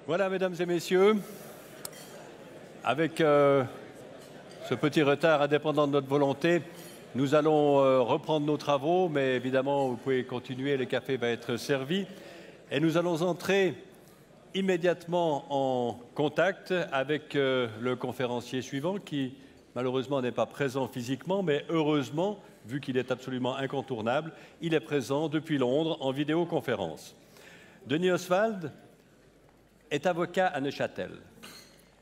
Voilà, mesdames et messieurs, avec ce petit retard indépendant de notre volonté, nous allons reprendre nos travaux, mais évidemment, vous pouvez continuer, le café va être servi. Et nous allons entrer immédiatement en contact avec le conférencier suivant, qui malheureusement n'est pas présent physiquement, mais heureusement, vu qu'il est absolument incontournable, il est présent depuis Londres en vidéoconférence. Denis Oswald est avocat à Neuchâtel,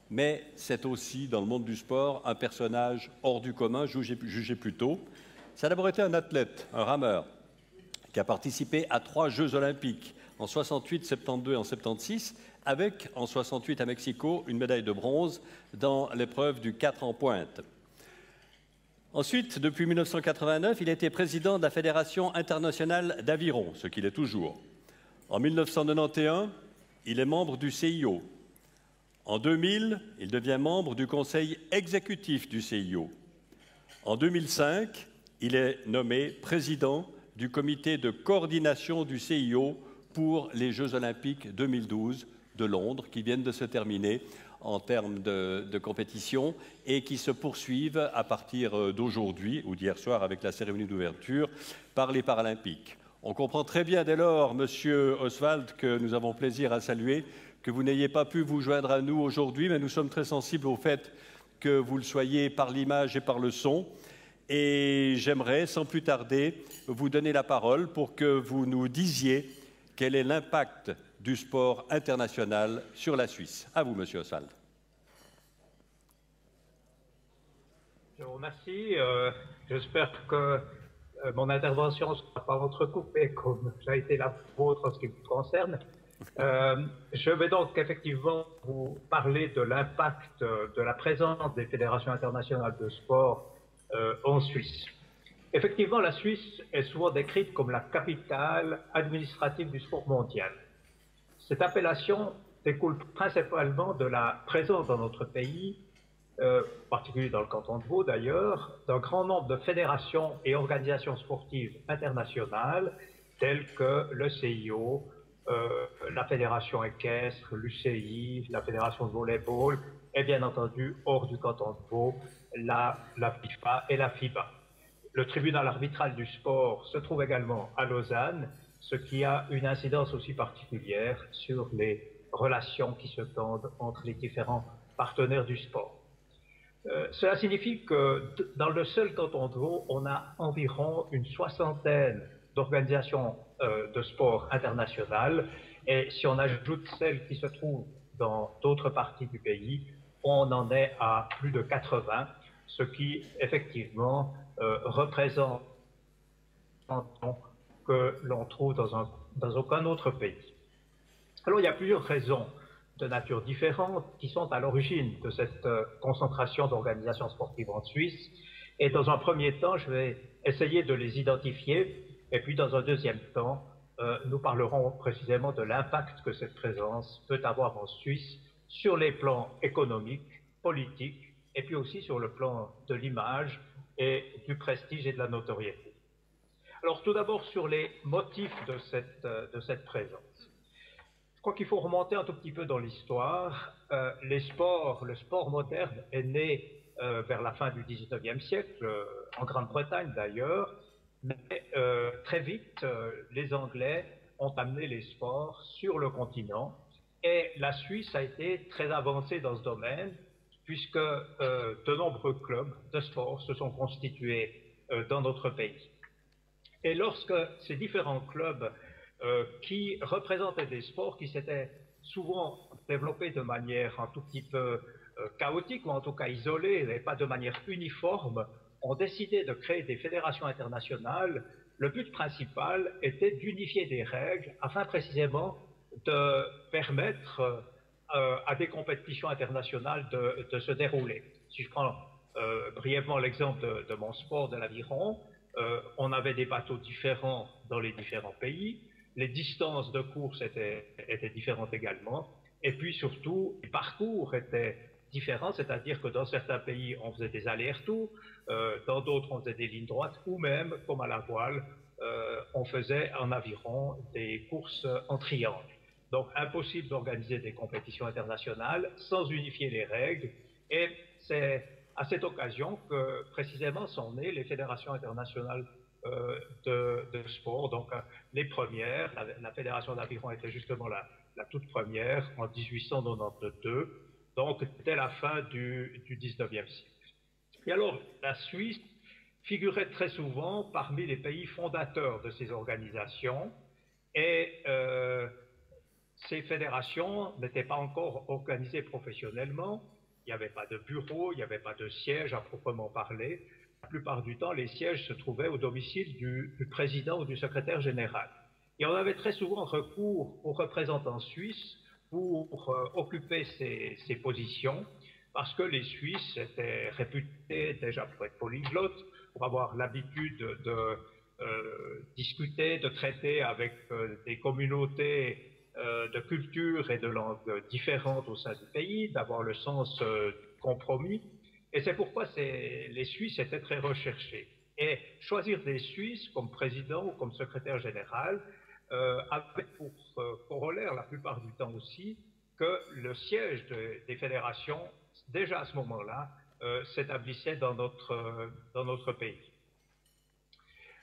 mais c'est aussi, dans le monde du sport, un personnage hors du commun, jugé plus tôt. Ça a d'abord été un athlète, un rameur, qui a participé à 3 Jeux olympiques, en 68, 72 et en 76, avec, en 68 à Mexico, une médaille de bronze dans l'épreuve du 4 en pointe. Ensuite, depuis 1989, il a été président de la Fédération internationale d'aviron, ce qu'il est toujours. En 1991, il est membre du CIO. En 2000, il devient membre du conseil exécutif du CIO. En 2005, il est nommé président du comité de coordination du CIO pour les Jeux olympiques 2012 de Londres, qui viennent de se terminer en termes de compétition et qui se poursuivent à partir d'aujourd'hui ou d'hier soir avec la cérémonie d'ouverture par les Paralympiques. On comprend très bien dès lors, Monsieur Oswald, que nous avons plaisir à saluer, que vous n'ayez pas pu vous joindre à nous aujourd'hui, mais nous sommes très sensibles au fait que vous le soyez par l'image et par le son. Et j'aimerais, sans plus tarder, vous donner la parole pour que vous nous disiez quel est l'impact du sport international sur la Suisse. À vous, Monsieur Oswald. Je vous remercie. J'espère que mon intervention ne sera pas entrecoupée comme ça a été la vôtre en ce qui me concerne. Je vais donc effectivement vous parler de l'impact de la présence des fédérations internationales de sport en Suisse. Effectivement, la Suisse est souvent décrite comme la capitale administrative du sport mondial. Cette appellation découle principalement de la présence dans notre pays, en particulier dans le canton de Vaud d'ailleurs, d'un grand nombre de fédérations et organisations sportives internationales telles que le CIO, la Fédération équestre, l'UCI, la Fédération de volleyball et bien entendu, hors du canton de Vaud, la FIFA et la FIBA. Le tribunal arbitral du sport se trouve également à Lausanne, ce qui a une incidence aussi particulière sur les relations qui se tendent entre les différents partenaires du sport. Cela signifie que dans le seul canton de Vaud, on a environ une 60aine d'organisations de sport internationales, et si on ajoute celles qui se trouvent dans d'autres parties du pays, on en est à plus de 80, ce qui effectivement représente que l'on trouve dans aucun autre pays. Alors il y a plusieurs raisons de nature différente qui sont à l'origine de cette concentration d'organisations sportives en Suisse. Et dans un premier temps, je vais essayer de les identifier. Et puis dans un deuxième temps, nous parlerons précisément de l'impact que cette présence peut avoir en Suisse sur les plans économiques, politiques, et puis aussi sur le plan de l'image et du prestige et de la notoriété. Alors tout d'abord sur les motifs de cette présence. Je crois qu'il faut remonter un tout petit peu dans l'histoire. Le sport moderne est né vers la fin du XIXe siècle, en Grande-Bretagne d'ailleurs, mais très vite, les Anglais ont amené les sports sur le continent et la Suisse a été très avancée dans ce domaine puisque de nombreux clubs de sport se sont constitués dans notre pays. Et lorsque ces différents clubs qui représentaient des sports qui s'étaient souvent développés de manière un tout petit peu chaotique ou en tout cas isolée et pas de manière uniforme, ont décidé de créer des fédérations internationales. Le but principal était d'unifier des règles afin précisément de permettre à des compétitions internationales de se dérouler. Si je prends brièvement l'exemple de mon sport, de l'aviron, on avait des bateaux différents dans les différents pays, les distances de course étaient différentes également, et puis surtout, les parcours étaient différents, c'est-à-dire que dans certains pays, on faisait des allers-retours, dans d'autres, on faisait des lignes droites, ou même, comme à la voile, on faisait en aviron des courses en triangle. Donc, impossible d'organiser des compétitions internationales sans unifier les règles. Et c'est à cette occasion que, précisément, sont nées les fédérations internationales de sport. Donc, les premières, la Fédération d'aviron était justement la toute première en 1892, donc dès la fin du 19e siècle. Et alors, la Suisse figurait très souvent parmi les pays fondateurs de ces organisations et ces fédérations n'étaient pas encore organisées professionnellement. Il n'y avait pas de bureau, il n'y avait pas de siège à proprement parler. La plupart du temps, les sièges se trouvaient au domicile du président ou du secrétaire général. Et on avait très souvent recours aux représentants suisses pour occuper ces positions, parce que les Suisses étaient réputés déjà pour être polyglottes, pour avoir l'habitude de discuter, de traiter avec des communautés de cultures et de langues différentes au sein du pays, d'avoir le sens du compromis. Et c'est pourquoi les Suisses étaient très recherchés. Et choisir des Suisses comme président ou comme secrétaire général avait pour corollaire, la plupart du temps aussi, que le siège des fédérations, déjà à ce moment-là, s'établissait dans notre pays.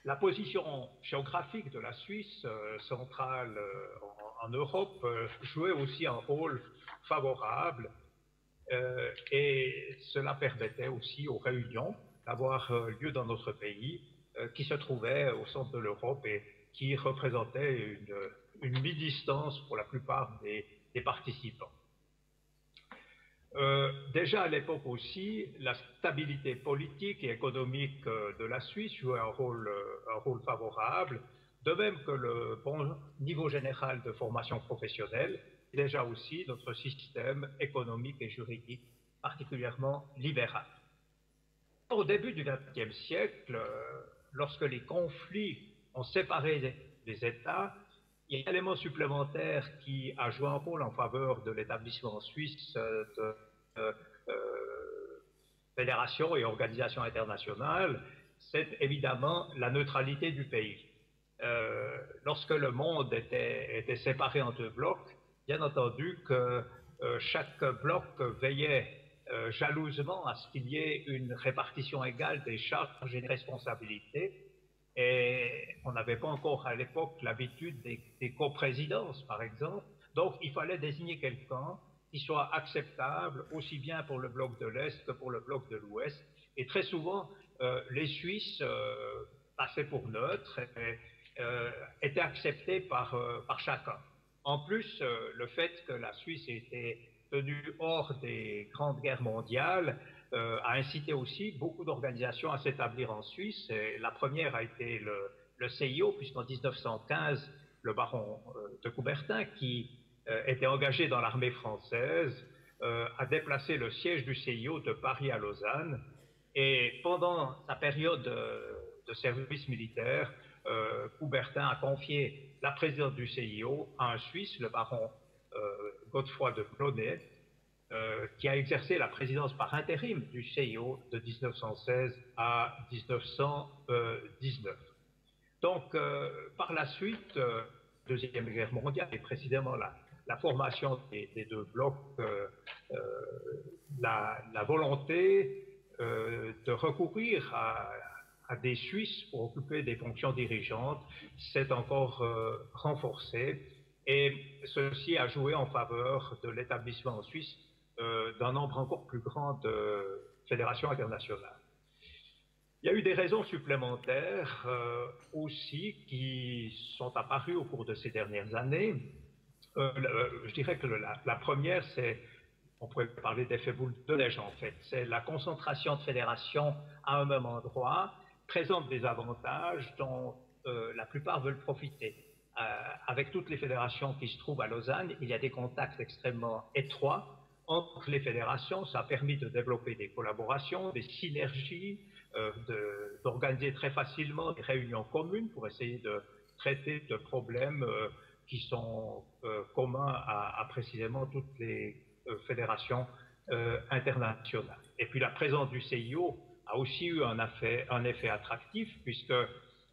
La position géographique de la Suisse centrale en Europe jouait aussi un rôle favorable et cela permettait aussi aux réunions d'avoir lieu dans notre pays qui se trouvait au centre de l'Europe et qui représentait une mi-distance pour la plupart des participants. Déjà à l'époque aussi, la stabilité politique et économique de la Suisse jouait un rôle favorable, de même que le bon niveau général de formation professionnelle, et déjà aussi notre système économique et juridique particulièrement libéral. Au début du XXe siècle, lorsque les conflits ont séparé les États, il y a un élément supplémentaire qui a joué un rôle en faveur de l'établissement suisse de fédérations et organisations internationales, c'est évidemment la neutralité du pays. Lorsque le monde était séparé en deux blocs, bien entendu que chaque bloc veillait jalousement à ce qu'il y ait une répartition égale des charges et des responsabilités. Et on n'avait pas encore à l'époque l'habitude des coprésidences, par exemple. Donc, il fallait désigner quelqu'un qui soit acceptable aussi bien pour le bloc de l'Est que pour le bloc de l'Ouest. Et très souvent, les Suisses passaient pour neutres et étaient acceptés par chacun. En plus, le fait que la Suisse était tenue hors des grandes guerres mondiales a incité aussi beaucoup d'organisations à s'établir en Suisse. Et la première a été le CIO, puisqu'en 1915, le baron de Coubertin, qui était engagé dans l'armée française, a déplacé le siège du CIO de Paris à Lausanne. Et pendant sa période de service militaire, Coubertin a confié la présidence du CIO à un Suisse, le baron Godefroy de Blonay, qui a exercé la présidence par intérim du CIO de 1916 à 1919. Donc, par la suite, Deuxième Guerre mondiale et précisément la formation des deux blocs, la volonté de recourir à des Suisses pour occuper des fonctions dirigeantes s'est encore renforcée et ceci a joué en faveur de l'établissement en Suisse d'un nombre encore plus grand de fédérations internationales. Il y a eu des raisons supplémentaires aussi qui sont apparues au cours de ces dernières années. Je dirais que la première, c'est, on pourrait parler d'effet boule de neige en fait, c'est la concentration de fédérations à un même endroit présente des avantages dont la plupart veulent profiter. Avec toutes les fédérations qui se trouvent à Lausanne, il y a des contacts extrêmement étroits entre les fédérations. Ça a permis de développer des collaborations, des synergies, d'organiser très facilement des réunions communes pour essayer de traiter de problèmes qui sont communs à précisément toutes les fédérations internationales. Et puis la présence du CIO a aussi eu un effet attractif puisque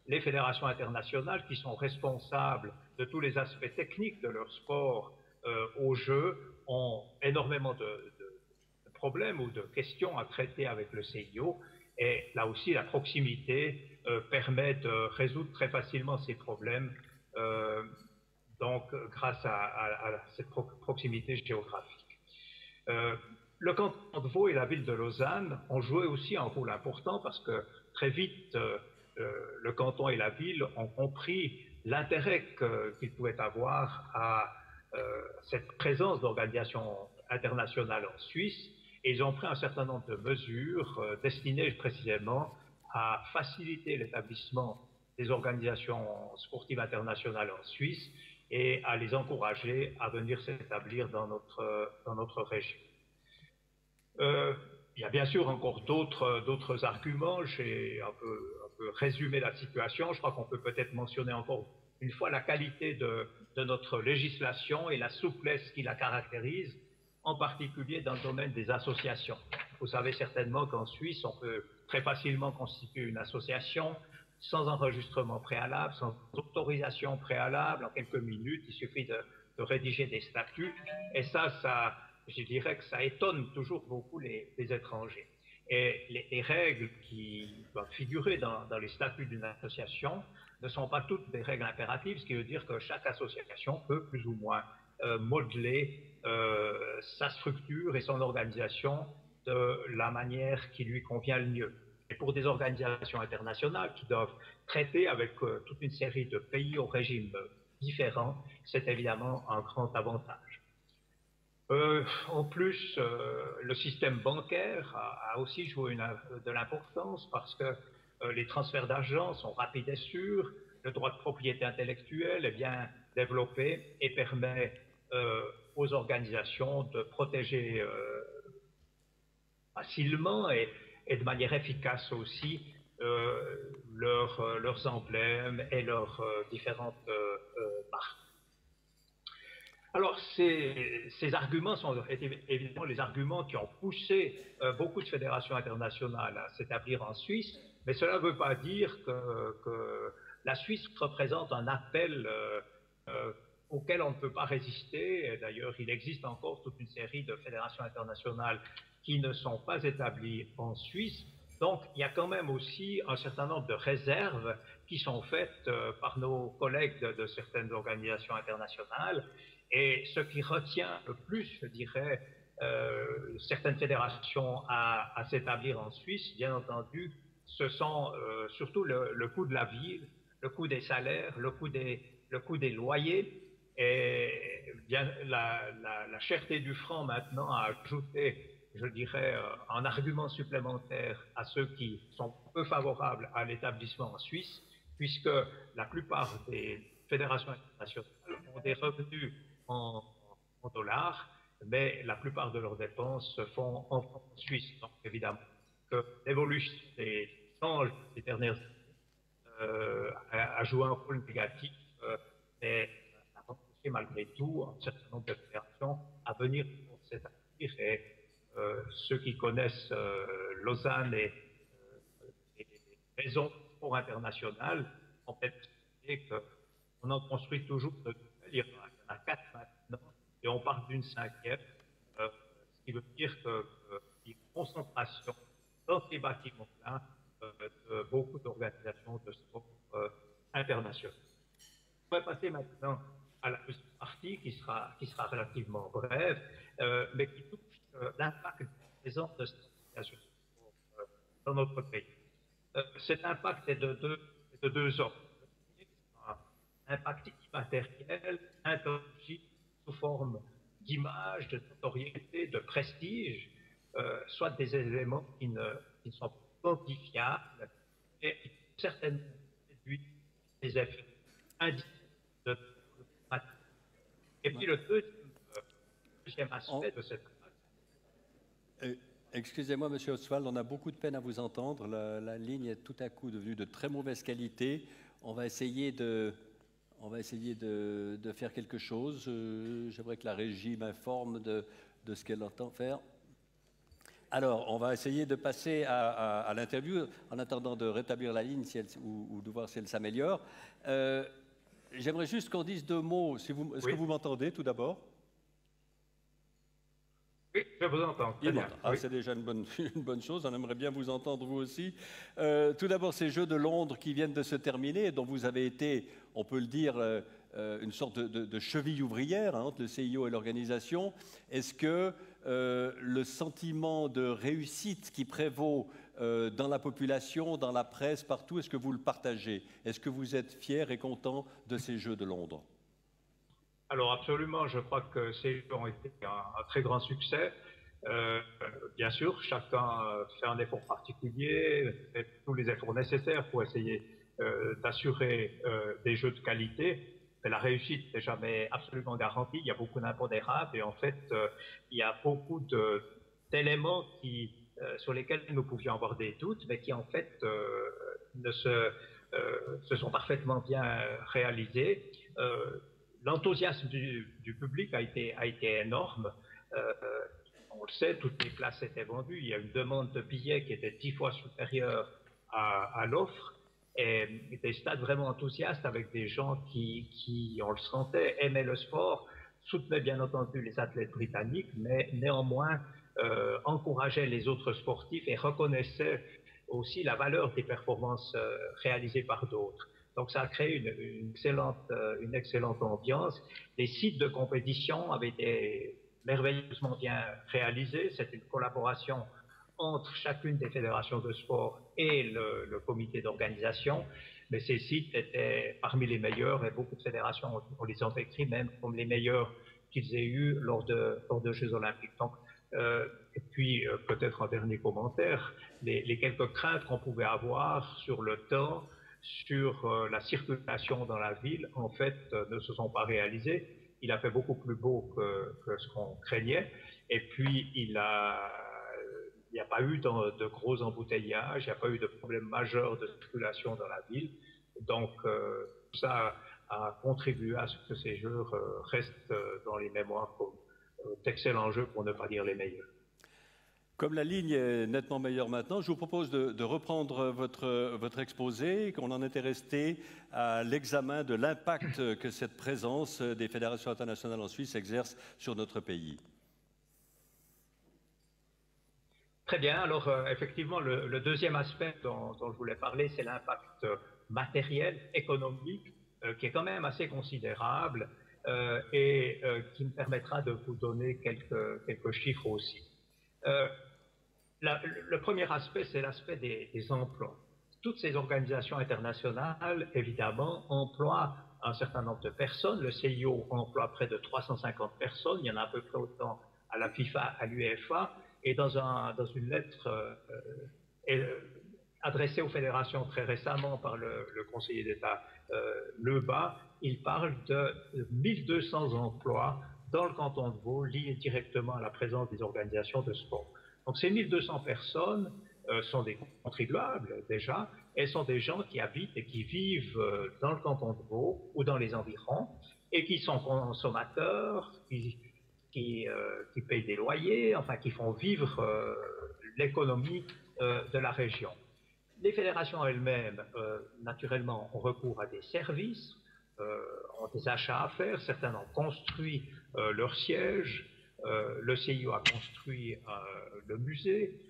les fédérations internationales qui sont responsables de tous les aspects techniques de leur sport au jeu ont énormément de problèmes ou de questions à traiter avec le CIO. Et là aussi, la proximité permet de résoudre très facilement ces problèmes, donc grâce à cette proximité géographique. Le canton de Vaud et la ville de Lausanne ont joué aussi un rôle important parce que très vite, le canton et la ville ont compris l'intérêt qu'ils pouvaient avoir à cette présence d'organisations internationales en Suisse, et ils ont pris un certain nombre de mesures destinées précisément à faciliter l'établissement des organisations sportives internationales en Suisse et à les encourager à venir s'établir dans notre région. Il y a bien sûr encore d'autres arguments. J'ai un peu résumé la situation. Je crois qu'on peut peut-être mentionner encore une fois la qualité de notre législation et la souplesse qui la caractérise, en particulier dans le domaine des associations. Vous savez certainement qu'en Suisse, on peut très facilement constituer une association sans enregistrement préalable, sans autorisation préalable, en quelques minutes. Il suffit de rédiger des statuts. Et je dirais que ça étonne toujours beaucoup les étrangers. Et les règles qui doivent figurer dans les statuts d'une association ne sont pas toutes des règles impératives, ce qui veut dire que chaque association peut plus ou moins modeler sa structure et son organisation de la manière qui lui convient le mieux. Et pour des organisations internationales qui doivent traiter avec toute une série de pays au régime différent, c'est évidemment un grand avantage. En plus, le système bancaire a aussi joué de l'importance parce que les transferts d'argent sont rapides et sûrs, le droit de propriété intellectuelle est bien développé et permet aux organisations de protéger facilement et de manière efficace aussi leurs emblèmes et leurs différentes marques. Alors, ces arguments sont évidemment les arguments qui ont poussé beaucoup de fédérations internationales à s'établir en Suisse, mais cela ne veut pas dire que la Suisse représente un appel auquel on ne peut pas résister. D'ailleurs, il existe encore toute une série de fédérations internationales qui ne sont pas établies en Suisse. Donc, il y a quand même aussi un certain nombre de réserves qui sont faites par nos collègues de certaines organisations internationales. Et ce qui retient le plus, je dirais, certaines fédérations à s'établir en Suisse, bien entendu, ce sont surtout le coût de la vie, le coût des salaires, le coût des loyers, et bien la cherté du franc maintenant a ajouté, je dirais, un argument supplémentaire à ceux qui sont peu favorables à l'établissement en Suisse, puisque la plupart des fédérations internationales ont des revenus en dollars, mais la plupart de leurs dépenses se font en francs suisses. Donc évidemment que l'évolution des changes des dernières années a joué un rôle négatif, mais a empêché malgré tout un certain nombre de fédérations à venir pour s'établir. Et ceux qui connaissent Lausanne et les maisons de sport internationales ont peut-être dit qu'on en construit toujours de nouvelles. Il y en a 4 maintenant et on part d'une 5e, ce qui veut dire qu'il y a une concentration dans ces bâtiments-là de beaucoup d'organisations de sport internationales. On va passer maintenant à la deuxième partie qui sera relativement brève, mais qui touche l'impact de la présence de cette organisation dans notre pays. Cet impact est de deux ordres. Un impact immatériel, intangible, sous forme d'image, de notoriété, de prestige, soit des éléments qui ne sont pas quantifiables et qui certainement réduisent des effets indirects de pratique. Et puis le deuxième aspect de cette pratique. Excusez-moi, Monsieur Oswald, on a beaucoup de peine à vous entendre. La ligne est tout à coup devenue de très mauvaise qualité. On va essayer de faire quelque chose. J'aimerais que la régie m'informe de ce qu'elle entend faire. Alors, on va essayer de passer à l'interview en attendant de rétablir la ligne ou de voir si elle s'améliore. J'aimerais juste qu'on dise deux mots. Est-ce Oui. que vous m'entendez tout d'abord? Oui, je vous entends. Très bien. Ah, Oui. c'est déjà une bonne chose. On aimerait bien vous entendre, vous aussi. Tout d'abord, ces Jeux de Londres qui viennent de se terminer, dont vous avez été, on peut le dire, une sorte de cheville ouvrière entre le CIO et l'organisation. Est-ce que le sentiment de réussite qui prévaut dans la population, dans la presse, partout, est-ce que vous le partagez? Est-ce que vous êtes fiers et contents de ces Jeux de Londres? Alors absolument, je crois que ces jeux ont été un très grand succès. Euh, Bien sûr, chacun fait un effort particulier, fait tous les efforts nécessaires pour essayer d'assurer des jeux de qualité. Mais la réussite n'est jamais absolument garantie. Il y a beaucoup d'impondérables et en fait, il y a beaucoup d'éléments sur lesquels nous pouvions avoir des doutes, mais qui en fait se sont parfaitement bien réalisés. L'enthousiasme du public a été énorme. Euh, on le sait, toutes les places étaient vendues. Il y a une demande de billets qui était 10 fois supérieure à l'offre. Et des stades vraiment enthousiastes avec des gens qui, on le sentait, aimaient le sport, soutenaient bien entendu les athlètes britanniques, mais néanmoins encourageaient les autres sportifs et reconnaissaient aussi la valeur des performances réalisées par d'autres. Donc ça a créé une excellente ambiance. Les sites de compétition avaient été merveilleusement bien réalisés. C'est une collaboration entre chacune des fédérations de sport et le comité d'organisation. Mais ces sites étaient parmi les meilleurs et beaucoup de fédérations ont les ont décrits même comme les meilleurs qu'ils aient eu lors de Jeux olympiques. Donc, et puis, peut-être un dernier commentaire, les quelques craintes qu'on pouvait avoir sur le temps, sur la circulation dans la ville, en fait, ne se sont pas réalisées. Il a fait beaucoup plus beau que ce qu'on craignait. Et puis, il n'y a pas eu de gros embouteillages, il n'y a pas eu de problème majeur de circulation dans la ville. Donc, ça a contribué à ce que ces jeux restent dans les mémoires comme d'excellents jeux, pour ne pas dire les meilleurs. Comme la ligne est nettement meilleure maintenant, je vous propose de reprendre votre exposé, qu'on en était resté à l'examen de l'impact que cette présence des fédérations internationales en Suisse exerce sur notre pays. Très bien. Alors, effectivement, le deuxième aspect dont je voulais parler, c'est l'impact matériel, économique, qui est quand même assez considérable et qui me permettra de vous donner quelques chiffres aussi. Le premier aspect, c'est l'aspect des emplois. Toutes ces organisations internationales, évidemment, emploient un certain nombre de personnes. Le CIO emploie près de 350 personnes. Il y en a à peu près autant à la FIFA, à l'UEFA. Et dans une lettre adressée aux fédérations très récemment par le conseiller d'État Lebas, il parle de 1200 emplois dans le canton de Vaud liés directement à la présence des organisations de sport. Donc ces 1200 personnes sont des contribuables déjà, elles sont des gens qui habitent et qui vivent dans le canton de Vaud ou dans les environs et qui sont consommateurs, qui payent des loyers, enfin qui font vivre l'économie de la région. Les fédérations elles-mêmes, naturellement, ont recours à des services, ont des achats à faire, certains ont construit leur siège, le CIO a construit le musée,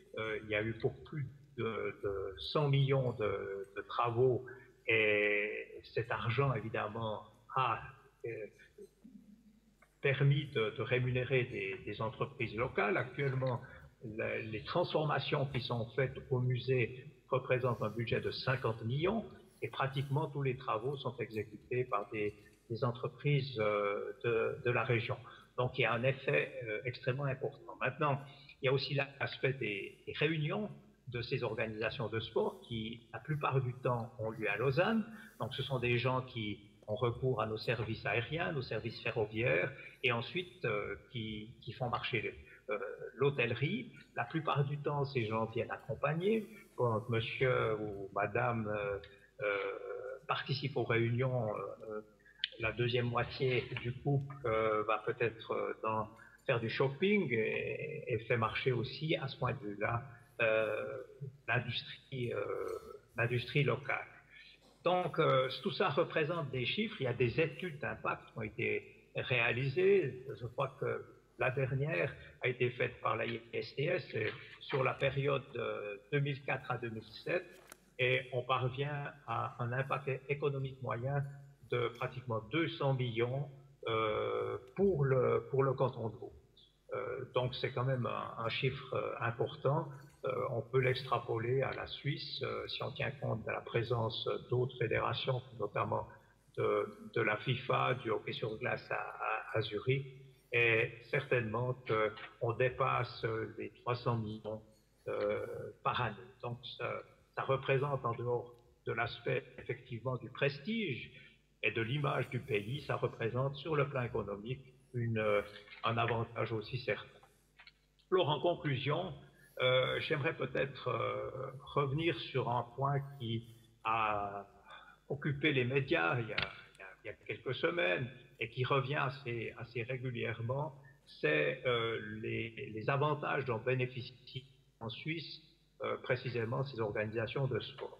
il y a eu pour plus de 100 millions de travaux et cet argent, évidemment, a permis de rémunérer des entreprises locales. Actuellement, les transformations qui sont faites au musée représentent un budget de 50 millions et pratiquement tous les travaux sont exécutés par des entreprises de la région. Donc il y a un effet extrêmement important. Maintenant, il y a aussi l'aspect des réunions de ces organisations de sport qui, la plupart du temps, ont lieu à Lausanne. Donc ce sont des gens qui ont recours à nos services aériens, nos services ferroviaires, et ensuite qui font marcher l'hôtellerie. La plupart du temps, ces gens viennent accompagner. Quand monsieur ou madame participe aux réunions, la deuxième moitié du couple va peut-être faire du shopping et fait marcher aussi, à ce point de vue-là, l'industrie locale. Donc, tout ça représente des chiffres. Il y a des études d'impact qui ont été réalisées. Je crois que la dernière a été faite par la ISTS sur la période de 2004 à 2007, et on parvient à un impact économique moyen de pratiquement 200 millions pour le canton de Vaud. Donc c'est quand même un chiffre important. On peut l'extrapoler à la Suisse si on tient compte de la présence d'autres fédérations, notamment de la FIFA, du hockey sur glace à Zurich, et certainement qu'on dépasse les 300 millions par année. Donc ça représente, en dehors de l'aspect effectivement du prestige et de l'image du pays, ça représente sur le plan économique un avantage aussi certain. Alors en conclusion, j'aimerais peut-être revenir sur un point qui a occupé les médias il y a quelques semaines et qui revient assez régulièrement, c'est les avantages dont bénéficient en Suisse précisément ces organisations de sport.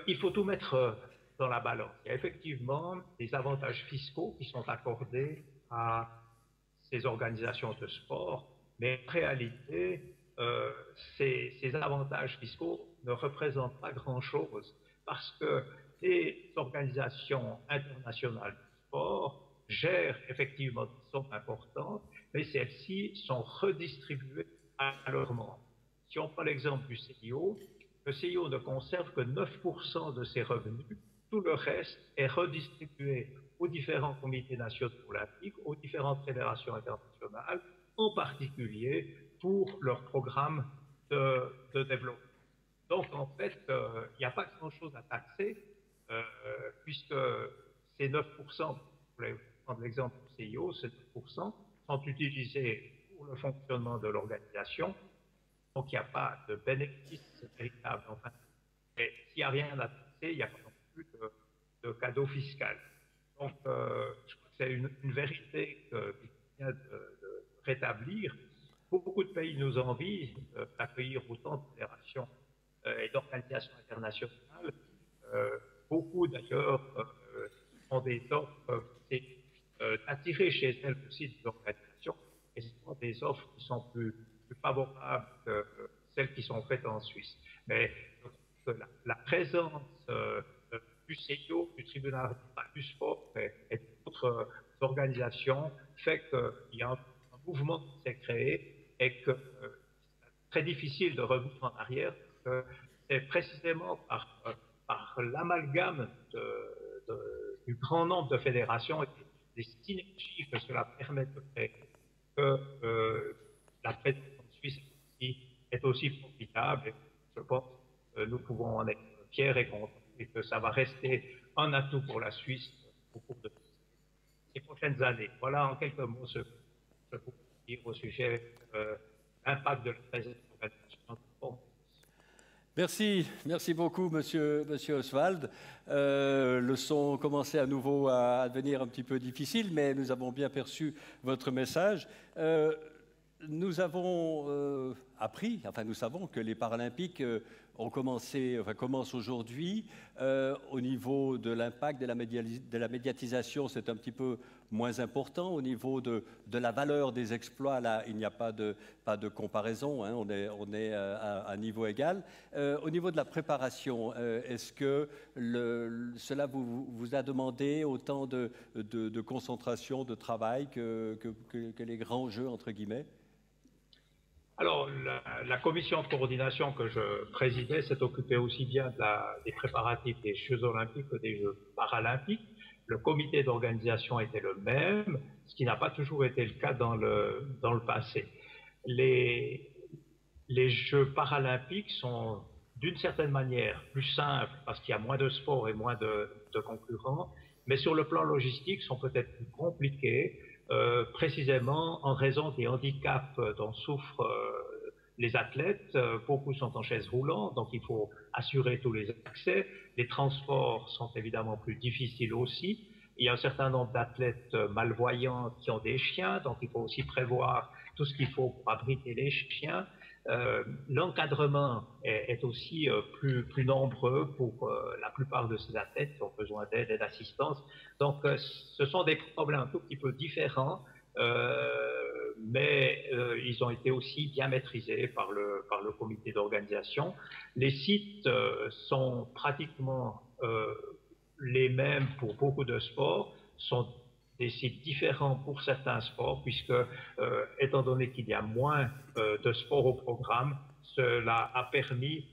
Il faut tout mettre dans la balance. Il y a effectivement des avantages fiscaux qui sont accordés à ces organisations de sport, mais en réalité, ces avantages fiscaux ne représentent pas grand-chose parce que les organisations internationales de sport gèrent effectivement des sommes importantes, mais celles-ci sont redistribuées à leurs membres. Si on prend l'exemple du CIO, le CIO ne conserve que 9% de ses revenus, tout le reste est redistribué aux différents comités nationaux olympiques, aux différentes fédérations internationales, en particulier pour leur programme de développement. Donc en fait, il n'y a pas grand-chose à taxer, puisque ces 9%, vous voulez prendre l'exemple du CIO, ces 9% sont utilisés pour le fonctionnement de l'organisation. Donc, il n'y a pas de bénéfice véritable. Enfin, s'il n'y a rien à taxer, il n'y a pas non plus de cadeau fiscal. Donc, je crois que c'est une vérité qu'il vient de rétablir. Beaucoup de pays nous envient d'accueillir autant de fédérations et d'organisations internationales. Beaucoup, d'ailleurs, ont des offres d'attirer chez elles aussi des organisations, et ce sont des offres qui sont plus favorables que celles qui sont faites en Suisse. Mais la présence du CIO, du tribunal du sport et d'autres organisations fait qu'il y a un mouvement qui s'est créé et que c'est très difficile de revenir en arrière. C'est précisément par l'amalgame du grand nombre de fédérations et des synergies que cela permet de créer que la présence en Suisse est aussi profitable. Et je pense que nous pouvons en être fiers et contents et que ça va rester un atout pour la Suisse au cours de ces prochaines années. Voilà en quelques mots ce que je peux dire au sujet de l'impact de la présence de l'organisation. Merci beaucoup, monsieur Oswald. Le son commençait à nouveau à devenir un petit peu difficile, mais nous avons bien perçu votre message. Nous avons appris, enfin nous savons que les Paralympiques commencent aujourd'hui. Au niveau de l'impact de la médiatisation, c'est un petit peu moins important. Au niveau de la valeur des exploits, là, il n'y a pas de comparaison, hein, on est à un niveau égal. Au niveau de la préparation, est-ce que cela vous a demandé autant de concentration, de travail que les grands jeux, entre guillemets? Alors, la commission de coordination que je présidais s'est occupée aussi bien des préparatifs des Jeux olympiques que des Jeux paralympiques. Le comité d'organisation était le même, ce qui n'a pas toujours été le cas dans le passé. Les Jeux paralympiques sont d'une certaine manière plus simples parce qu'il y a moins de sport et moins de concurrents, mais sur le plan logistique sont peut-être plus compliqués. Précisément en raison des handicaps dont souffrent les athlètes. Beaucoup sont en chaise roulante, donc il faut assurer tous les accès. Les transports sont évidemment plus difficiles aussi. Il y a un certain nombre d'athlètes malvoyants qui ont des chiens, donc il faut aussi prévoir tout ce qu'il faut pour abriter les chiens. L'encadrement est aussi plus nombreux pour la plupart de ces athlètes qui ont besoin d'aide et d'assistance. Donc, ce sont des problèmes un tout petit peu différents, mais ils ont été aussi bien maîtrisés par le comité d'organisation. Les sites sont pratiquement les mêmes pour beaucoup de sports, sont des sites différents pour certains sports, puisque, étant donné qu'il y a moins de sports au programme, cela a permis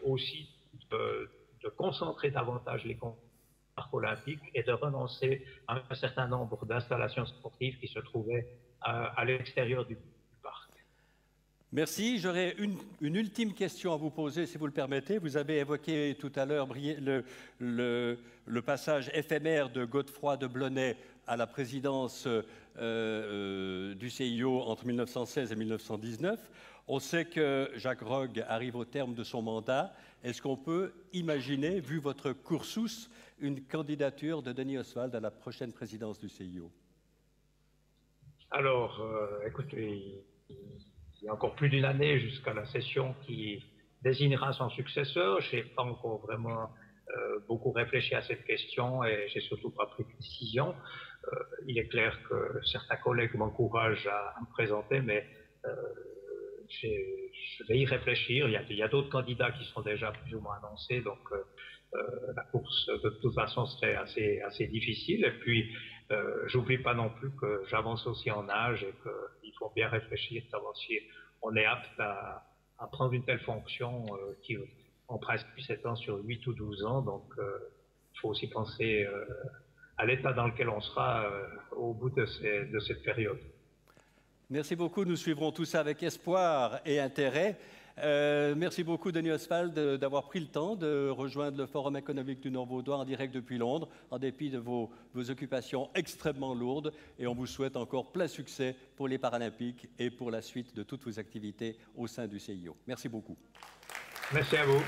aussi de concentrer davantage les parcs olympiques et de renoncer à un certain nombre d'installations sportives qui se trouvaient à l'extérieur du parc. Merci. J'aurais une ultime question à vous poser, si vous le permettez. Vous avez évoqué tout à l'heure le passage éphémère de Godefroy de Blonay à la présidence du CIO entre 1916 et 1919. On sait que Jacques Rogge arrive au terme de son mandat. Est-ce qu'on peut imaginer, vu votre cursus, une candidature de Denis Oswald à la prochaine présidence du CIO? Alors, écoutez, il y a encore plus d'une année jusqu'à la session qui désignera son successeur. Je n'ai pas encore vraiment beaucoup réfléchi à cette question et j'ai surtout pas pris de décision. Il est clair que certains collègues m'encouragent à me présenter, mais je vais y réfléchir. Il y a d'autres candidats qui sont déjà plus ou moins annoncés, donc la course de toute façon serait assez difficile. Et puis, j'oublie pas non plus que j'avance aussi en âge et qu'il faut bien réfléchir, savoir si on est apte à prendre une telle fonction qui, en principe, s'étend sur 8 ou 12 ans. Donc, il faut aussi penser à l'état dans lequel on sera au bout de cette période. Merci beaucoup. Nous suivrons tout ça avec espoir et intérêt. Merci beaucoup, Denis Oswald, d'avoir pris le temps de rejoindre le Forum économique du Nord-Vaudois en direct depuis Londres, en dépit de vos occupations extrêmement lourdes. Et on vous souhaite encore plein succès pour les Paralympiques et pour la suite de toutes vos activités au sein du CIO. Merci beaucoup. Merci à vous.